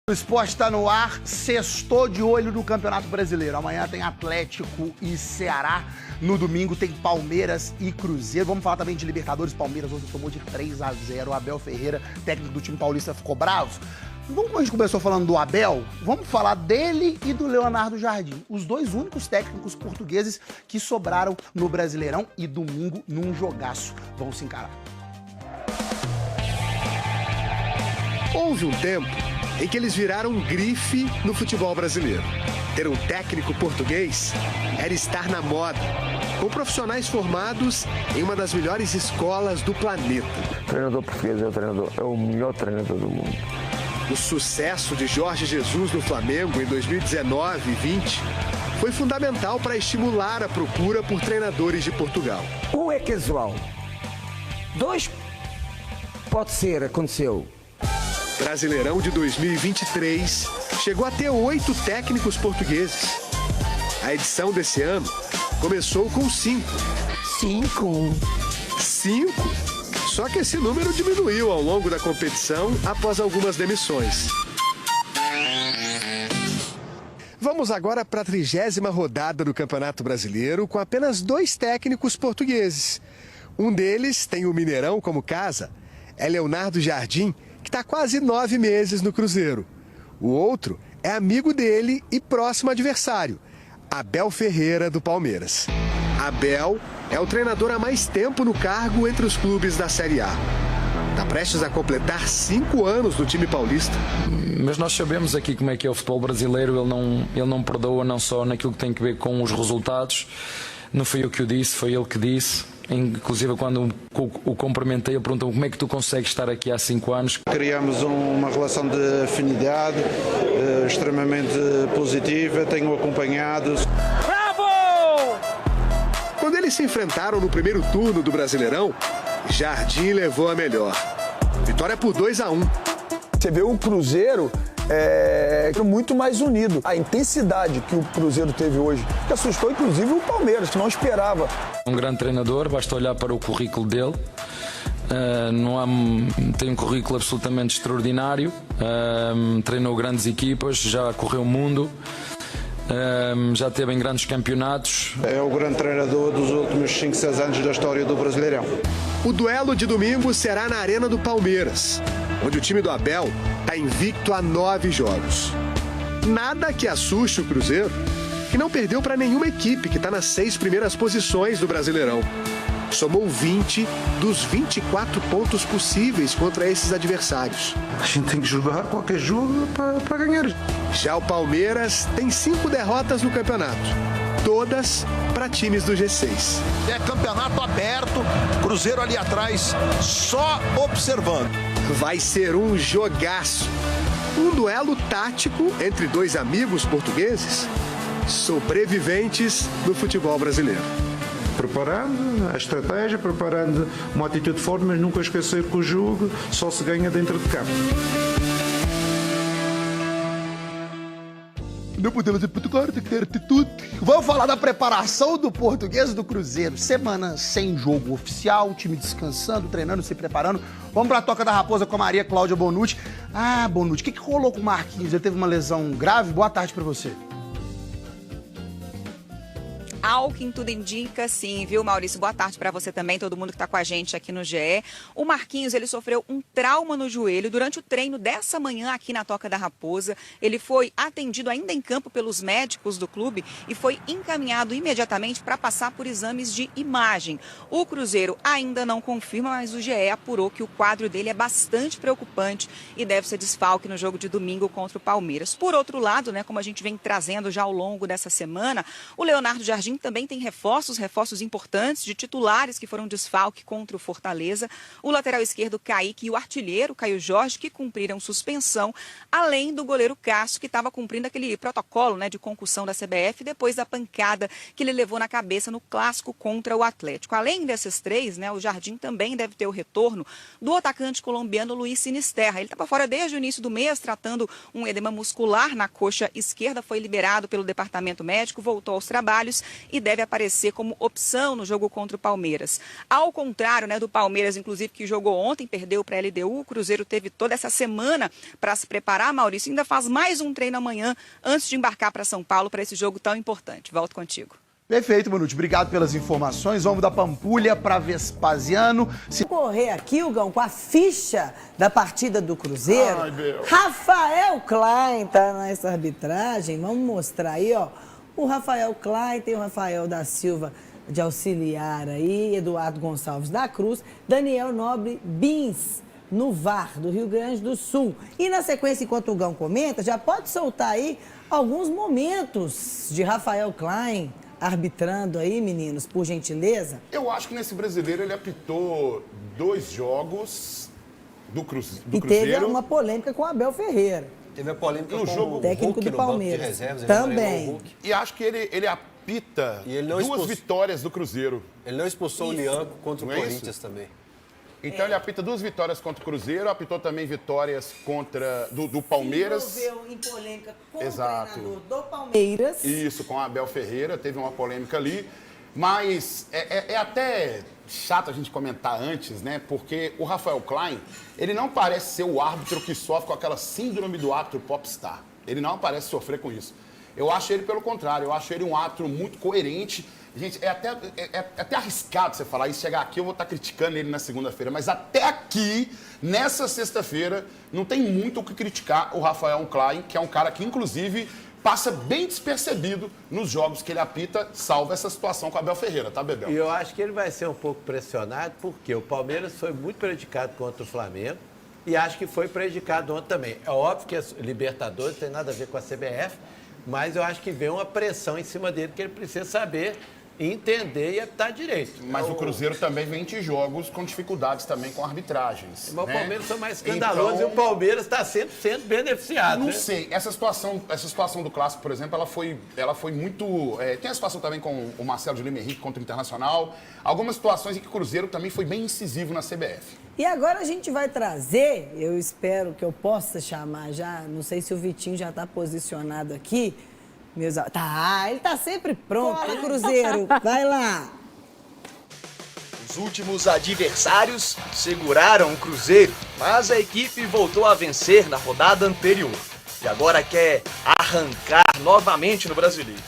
O esporte está no ar, sextou de olho no Campeonato Brasileiro. Amanhã tem Atlético e Ceará. No domingo tem Palmeiras e Cruzeiro. Vamos falar também de Libertadores. Palmeiras ontem tomou de 3-0. O Abel Ferreira, técnico do time paulista, ficou bravo. Vamos, como a gente começou falando do Abel, vamos falar dele e do Leonardo Jardim. Os dois únicos técnicos portugueses que sobraram no Brasileirão e domingo num jogaço. Vamos se encarar. Houve um tempo em que eles viraram um grife no futebol brasileiro. Ter um técnico português era estar na moda, com profissionais formados em uma das melhores escolas do planeta. O treinador português é o melhor treinador do mundo. O sucesso de Jorge Jesus no Flamengo em 2019 e 2020 foi fundamental para estimular a procura por treinadores de Portugal. Um é casual. Dois, pode ser, aconteceu. Brasileirão de 2023 chegou a ter 8 técnicos portugueses. A edição desse ano começou com 5. 5? Só que esse número diminuiu ao longo da competição após algumas demissões. Vamos agora para a 30ª rodada do Campeonato Brasileiro com apenas 2 técnicos portugueses. Um deles tem o Mineirão como casa, é Leonardo Jardim, que está quase 9 meses no Cruzeiro. O outro é amigo dele e próximo adversário, Abel Ferreira, do Palmeiras. Abel é o treinador há mais tempo no cargo entre os clubes da Série A. Está prestes a completar 5 anos no time paulista. Mas nós sabemos aqui como é que é o futebol brasileiro, ele não perdoa não só naquilo que tem que ver com os resultados. Não fui eu que o disse, foi ele que disse. Inclusive, quando o cumprimentei, ele perguntou como é que tu consegues estar aqui há 5 anos. Criamos uma relação de afinidade extremamente positiva, tenho acompanhado. Bravo! Quando eles se enfrentaram no primeiro turno do Brasileirão, Jardim levou a melhor. Vitória por 2-1. Você vê o Cruzeiro muito mais unido. A intensidade que o Cruzeiro teve hoje, que assustou inclusive o Palmeiras, que não esperava. Um grande treinador, basta olhar para o currículo dele. Tem um currículo absolutamente extraordinário. Treinou grandes equipas, já correu o mundo. Já teve em grandes campeonatos. É o grande treinador dos últimos 5, 6 anos da história do Brasileirão. O duelo de domingo será na Arena do Palmeiras, onde o time do Abel está invicto a 9 jogos. Nada que assuste o Cruzeiro, que não perdeu para nenhuma equipe que está nas 6 primeiras posições do Brasileirão. Somou 20 dos 24 pontos possíveis contra esses adversários. A gente tem que jogar qualquer jogo para ganhar. Já o Palmeiras tem 5 derrotas no campeonato, todas para times do G6. É campeonato aberto, Cruzeiro ali atrás, só observando. Vai ser um jogaço. Um duelo tático entre 2 amigos portugueses, sobreviventes do futebol brasileiro. Preparando a estratégia, preparando uma atitude forte, mas nunca esquecer que o jogo só se ganha dentro de campo. Não podemos ir para o tem que ter atitude. Vamos falar da preparação do português do Cruzeiro. Semana sem jogo oficial, o time descansando, treinando, se preparando. Vamos para a Toca da Raposa com a Maria Cláudia Bonucci. Ah, Bonucci, o que rolou com o Marquinhos? Ele teve uma lesão grave? Boa tarde para você. Ao que tudo indica, sim, viu, Maurício? Boa tarde para você também, todo mundo que está com a gente aqui no GE. O Marquinhos, ele sofreu um trauma no joelho durante o treino dessa manhã aqui na Toca da Raposa. Ele foi atendido ainda em campo pelos médicos do clube e foi encaminhado imediatamente para passar por exames de imagem. O Cruzeiro ainda não confirma, mas o GE apurou que o quadro dele é bastante preocupante e deve ser desfalque no jogo de domingo contra o Palmeiras. Por outro lado, né, como a gente vem trazendo já ao longo dessa semana, o Leonardo Jardim também tem reforços importantes de titulares que foram desfalque contra o Fortaleza. O lateral esquerdo Kaique e o artilheiro Caio Jorge, que cumpriram suspensão, além do goleiro Cássio, que estava cumprindo aquele protocolo, né, de concussão da CBF depois da pancada que ele levou na cabeça no clássico contra o Atlético. Além desses 3, né, o Jardim também deve ter o retorno do atacante colombiano Luiz Sinisterra. Ele estava fora desde o início do mês, tratando um edema muscular na coxa esquerda, foi liberado pelo departamento médico, voltou aos trabalhos e deve aparecer como opção no jogo contra o Palmeiras. Ao contrário, né, do Palmeiras, inclusive, que jogou ontem, perdeu para a LDU, o Cruzeiro teve toda essa semana para se preparar, Maurício, ainda faz mais um treino amanhã antes de embarcar para São Paulo para esse jogo tão importante. Volto contigo. Perfeito, Manucci. Obrigado pelas informações. Vamos da Pampulha para Vespasiano. Correr aqui, Hugão, com a ficha da partida do Cruzeiro. Ai, meu. Rafael Klein tá nessa arbitragem. Vamos mostrar aí, ó. O Rafael Klein, tem o Rafael da Silva de auxiliar aí, Eduardo Gonçalves da Cruz, Daniel Nobre Bins, no VAR do Rio Grande do Sul. E na sequência, enquanto o Hugão comenta, já pode soltar aí alguns momentos de Rafael Klein arbitrando aí, meninos, por gentileza. Eu acho que nesse brasileiro ele apitou 2 jogos do Cruzeiro. E teve uma polêmica com o Abel Ferreira. Teve a polêmica no com jogo o técnico Hulk do no banco Palmeiras. de reservas. Também. E acho que ele apita E ele não 2 vitórias do Cruzeiro. Ele não expulsou Isso. o Lianco contra o Não é Corinthians isso? também. Então ele apita 2 vitórias contra o Cruzeiro, apitou também vitórias contra do Palmeiras. Se envolveu em polêmica com Exato. o treinador do Palmeiras. Isso, com o Abel Ferreira, teve uma polêmica ali. Mas é até chato a gente comentar antes, né? Porque o Rafael Klein, ele não parece ser o árbitro que sofre com aquela síndrome do árbitro popstar. Ele não parece sofrer com isso. Eu acho ele pelo contrário, eu acho ele um árbitro muito coerente. Gente, é até arriscado você falar isso, chegar aqui eu vou estar criticando ele na segunda-feira, mas até aqui, nessa sexta-feira, não tem muito o que criticar o Rafael Klein, que é um cara que, inclusive, passa bem despercebido nos jogos que ele apita, salvo essa situação com o Abel Ferreira, tá, Bebel? E eu acho que ele vai ser um pouco pressionado, porque o Palmeiras foi muito prejudicado contra o Flamengo e acho que foi prejudicado ontem também. É óbvio que a Libertadores não tem nada a ver com a CBF, mas eu acho que vem uma pressão em cima dele que ele precisa saber entender e apitar direito. Mas o Cruzeiro também vem de jogos com dificuldades também com arbitragens. Mas né? o Palmeiras foi mais escandaloso Então, e o Palmeiras está sempre sendo beneficiado. Não né? sei. Essa situação do Clássico, por exemplo, ela foi muito... tem a situação também com o Marcelo de Lima Henrique contra o Internacional. Algumas situações em que o Cruzeiro também foi bem incisivo na CBF. E agora a gente vai trazer, eu espero que eu possa chamar já, não sei se o Vitinho já está posicionado aqui. Ele tá sempre pronto. Bora, Cruzeiro, vai lá. Os últimos adversários seguraram o Cruzeiro, mas a equipe voltou a vencer na rodada anterior e agora quer arrancar novamente no Brasileiro.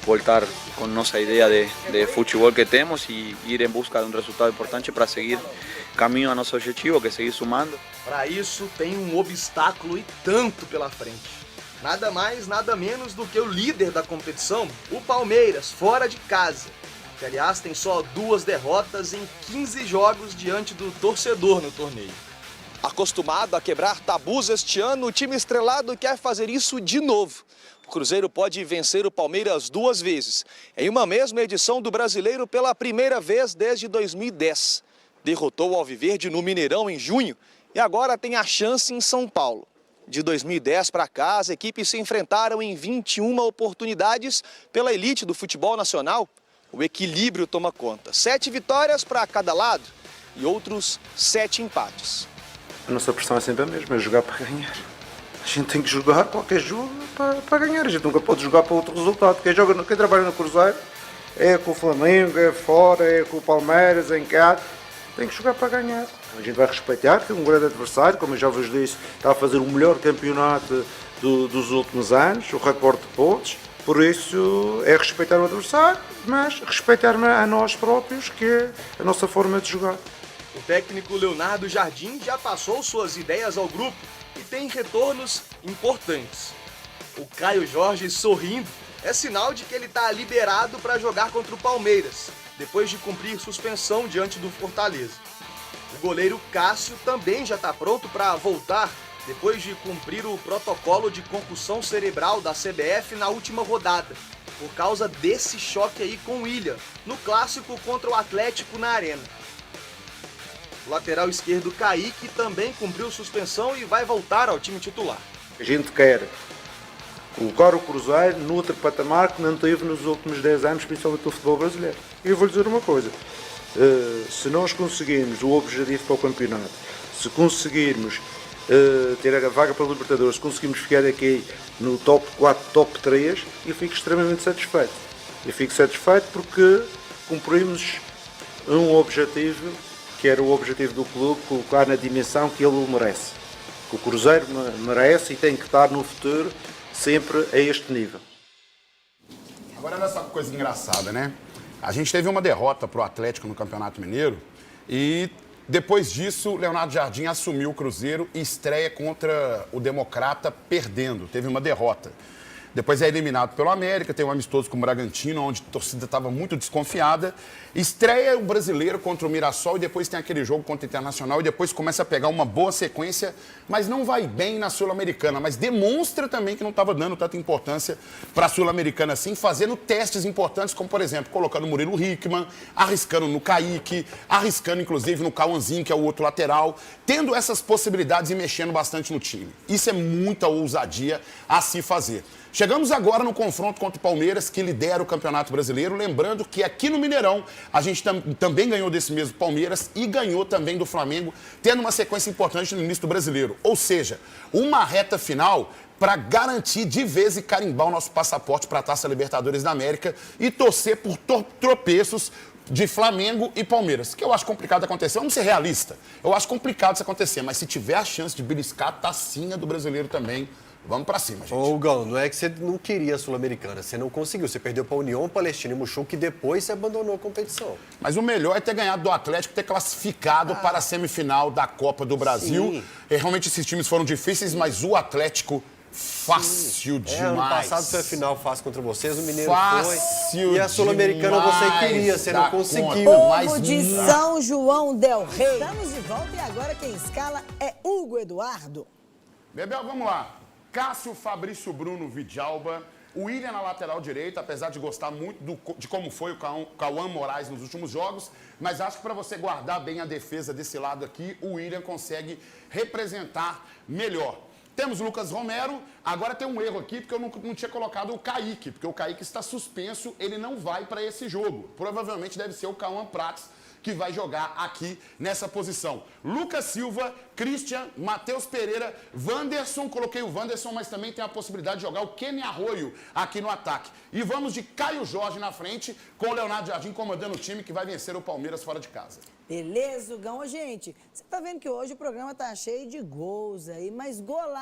Voltar com nossa ideia de futebol que temos e ir em busca de um resultado importante para seguir caminho a nosso objetivo, que é seguir sumando. Para isso tem um obstáculo e tanto pela frente. Nada mais, nada menos do que o líder da competição, o Palmeiras, fora de casa. Que, aliás, tem só 2 derrotas em 15 jogos diante do torcedor no torneio. Acostumado a quebrar tabus este ano, o time estrelado quer fazer isso de novo. O Cruzeiro pode vencer o Palmeiras 2 vezes, em uma mesma edição do Brasileiro pela primeira vez desde 2010. Derrotou o Alviverde no Mineirão em junho e agora tem a chance em São Paulo. De 2010 para cá, as equipes se enfrentaram em 21 oportunidades pela elite do futebol nacional. O equilíbrio toma conta. 7 vitórias para cada lado e outros 7 empates. A nossa pressão é sempre a mesma, é jogar para ganhar. A gente tem que jogar qualquer jogo para ganhar. A gente nunca pode jogar para outro resultado. Quem trabalha no Cruzeiro é com o Flamengo, é fora, é com o Palmeiras, em casa. Tem que jogar para ganhar. A gente vai respeitar que é um grande adversário, como eu já vos disse, está a fazer o melhor campeonato dos últimos anos, o recorde de pontos. Por isso é respeitar o adversário, mas respeitar a nós próprios, que é a nossa forma de jogar. O técnico Leonardo Jardim já passou suas ideias ao grupo e tem retornos importantes. O Caio Jorge sorrindo é sinal de que ele está liberado para jogar contra o Palmeiras, depois de cumprir suspensão diante do Fortaleza. O goleiro Cássio também já está pronto para voltar depois de cumprir o protocolo de concussão cerebral da CBF na última rodada, por causa desse choque aí com o William, no clássico contra o Atlético na Arena. O lateral esquerdo Kaique também cumpriu suspensão e vai voltar ao time titular. A gente quer colocar o Cruzeiro noutro patamar que não teve nos últimos 10 anos, principalmente do futebol brasileiro. E eu vou lhe dizer uma coisa, se nós conseguirmos o objetivo para o campeonato, se conseguirmos ter a vaga para o Libertadores, se conseguirmos ficar aqui no top 4, top 3, eu fico extremamente satisfeito. E fico satisfeito porque cumprimos um objetivo, que era o objetivo do clube, colocar na dimensão que ele merece. Que o Cruzeiro merece e tem que estar no futuro sempre a este nível. Agora, olha só que coisa engraçada, né? A gente teve uma derrota pro Atlético no Campeonato Mineiro e depois disso, Leonardo Jardim assumiu o Cruzeiro e estreia contra o Democrata perdendo. Teve uma derrota. Depois é eliminado pelo América, tem um amistoso com o Bragantino, onde a torcida estava muito desconfiada. Estreia o Brasileiro contra o Mirassol e depois tem aquele jogo contra o Internacional e depois começa a pegar uma boa sequência, mas não vai bem na Sul-Americana. Mas demonstra também que não estava dando tanta importância para a Sul-Americana assim, fazendo testes importantes, como por exemplo, colocando o Murilo Hickman, arriscando no Kaique, arriscando inclusive no Cauãzinho, que é o outro lateral, tendo essas possibilidades e mexendo bastante no time. Isso é muita ousadia a se fazer. Chegamos agora no confronto contra o Palmeiras, que lidera o Campeonato Brasileiro. Lembrando que aqui no Mineirão, a gente também ganhou desse mesmo Palmeiras e ganhou também do Flamengo, tendo uma sequência importante no início do Brasileiro. Ou seja, uma reta final para garantir de vez e carimbar o nosso passaporte para a Taça Libertadores da América e torcer por tropeços de Flamengo e Palmeiras, que eu acho complicado acontecer. Vamos ser realistas. Eu acho complicado isso acontecer, mas se tiver a chance de beliscar a tacinha do Brasileiro também, vamos pra cima, gente. Ô, Gão, não é que você não queria a Sul-Americana, você não conseguiu. Você perdeu pra União Palestina e Muxum, que depois você abandonou a competição. Mas o melhor é ter ganhado do Atlético, ter classificado para a semifinal da Copa do Brasil. Realmente esses times foram difíceis, mas o Atlético fácil demais. Ano passado foi a final fácil contra vocês, o Mineiro fácil foi. E a Sul-Americana você queria, você não conseguiu. Povo de São João del Rei. Estamos de volta e agora quem escala é Hugo Eduardo. Bebel, vamos lá. Cássio, Fabrício, Bruno, Vidjalba, o William na lateral direita, apesar de gostar muito de como foi o Cauã Moraes nos últimos jogos, mas acho que para você guardar bem a defesa desse lado aqui, o William consegue representar melhor. Temos o Lucas Romero, agora tem um erro aqui, porque eu não tinha colocado o Kaique, porque o Kaique está suspenso, ele não vai para esse jogo. Provavelmente deve ser o Cauã Prats que vai jogar aqui nessa posição. Lucas Silva, Christian, Matheus Pereira, Wanderson, coloquei o Wanderson, mas também tem a possibilidade de jogar o Kenny Arroio aqui no ataque. E vamos de Caio Jorge na frente, com o Leonardo Jardim comandando o time que vai vencer o Palmeiras fora de casa. Beleza, Gão. Ô, gente, você tá vendo que hoje o programa tá cheio de gols aí, mas golaço.